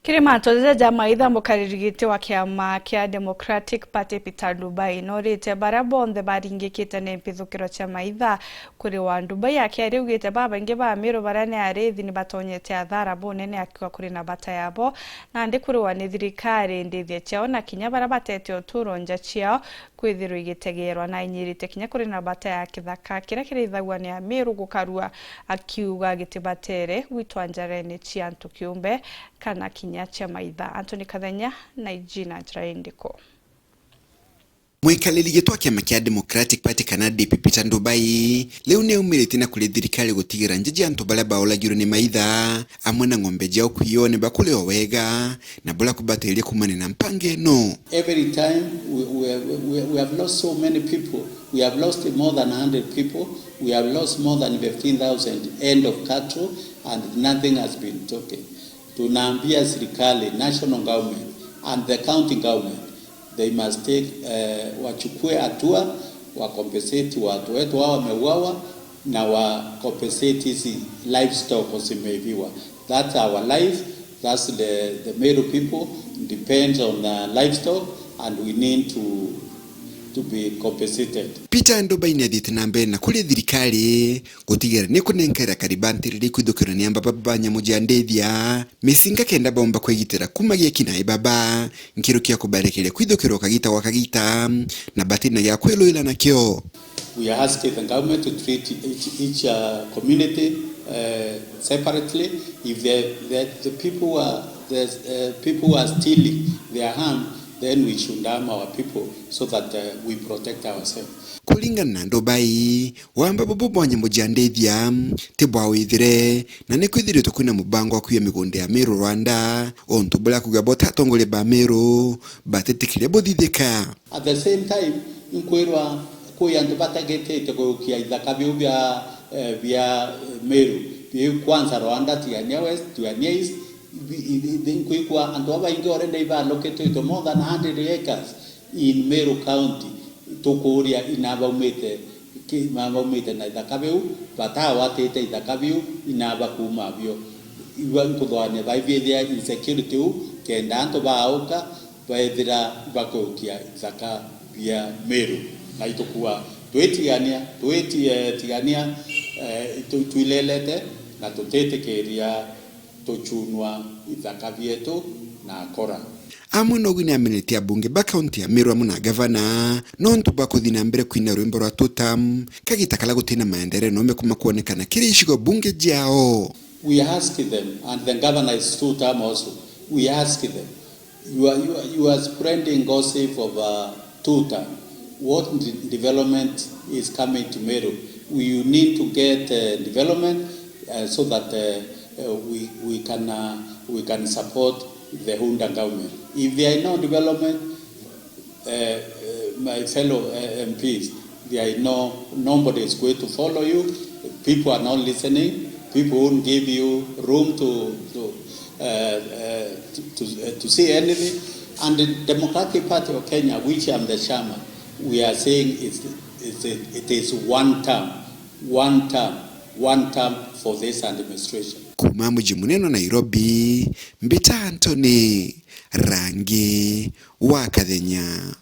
Kirima tozeja maitha mukaririgite wa kiama kia Democratic Party Peter Ndubai norite bara bonthe baringikite ne mpithukiro cha maitha kuri wa Ndubai akiarigite baba ingi ba meru barane Arithi ni batonyete athara bonene akiwa kuri na bata yabo na ndi kuri wa ni thirikari ndithie chao na kinya bara batete oturo nja chiao kwithirwo igitegerwa na inyirite kinya kuri na bata ya kithaka kira kirithagwa ni meru gukarua akiuga gitibatere gwitwa njarene chiantu kiumbe kana kinya cha maitha. Anthony Kathenya na Ijina Jraindiko. Mwikalili gitwa kiama kia Democratic Party kana DP Peter Ndubai leo ne umirite na kule thirikari gutigira njiji antu baria baolagirwo ni maitha amwe na ng'ombe jao kuione bakule wega na bola kubateria kumane na mpange no. Every time we have lost so many people. We have lost more than 100 people. We have lost more than 15,000 end of cattle and nothing has been taken. Tunaambia serikali, national government and the county government, they must take wachukue hatua wa compensate watu wetu wao wameuawa na wa compensate hizi livestock wasimeibiwa. That's our life. That's the Meru people depends on the livestock and we need to be compensated. Peter Ndubai ni athite na mbere na kule thirikari gutigera ni kunenkera karibantiri kwithukira ni amba baba nyamujandethia misinga kenda bomba kwigitira kumagia kina baba nkiro kia kubarekere kwithukira kagita wa kagita na batina ya kwelo na kio. We are asking the government to treat each community separately. If the people who are stealing their harm, then we should harm our people so that we protect ourselves. Kulingana na Ndubai wamba bobo wanyamujandethia tibwa withire na ne kwithire tukuna mubango akuya migonde ya Meru Rwanda onto bula kugabota tongole ba Meru batetikire boditheka. At the same time inkwirwa kuyandu batagete kukia ithaka bya Meru bi kwanza Rwanda tiania west tiania east kwa and over ingi already allocated to more than 100 acres in Meru County to Kuuriria inaba umete na idakabiu bata watete idakabiu inaba kuma bio iwa nkudwane baivia insecurity kenda anto baauka baithira bakokia zaka bia Meru na itokuwa twetiania tuilelete na tutetekeria tochunwa ithaka vyetu na kora. Amwe no gwini amenetia bunge ba county ya Meru amuna governor no ntuba kuthina mbere kwina rwimbo rwa tutam kagita kala gutina maendeleo no mekuma kuonekana kiri ishigo bunge jao. We ask them and the governor is tutam also. We ask them you are spreading gossip of tutam. What development is coming to Meru? We need to get development so that we can support the Hunda government. If there is no development, my fellow MPs, there is nobody is going to follow you. People are not listening. People won't give you room to say anything. And the Democratic Party of Kenya, which I'm the chairman, we are saying it is one term for this administration. Kuma mji muneno Nairobi, Mbita Anthony, Rangi wa Kathenya.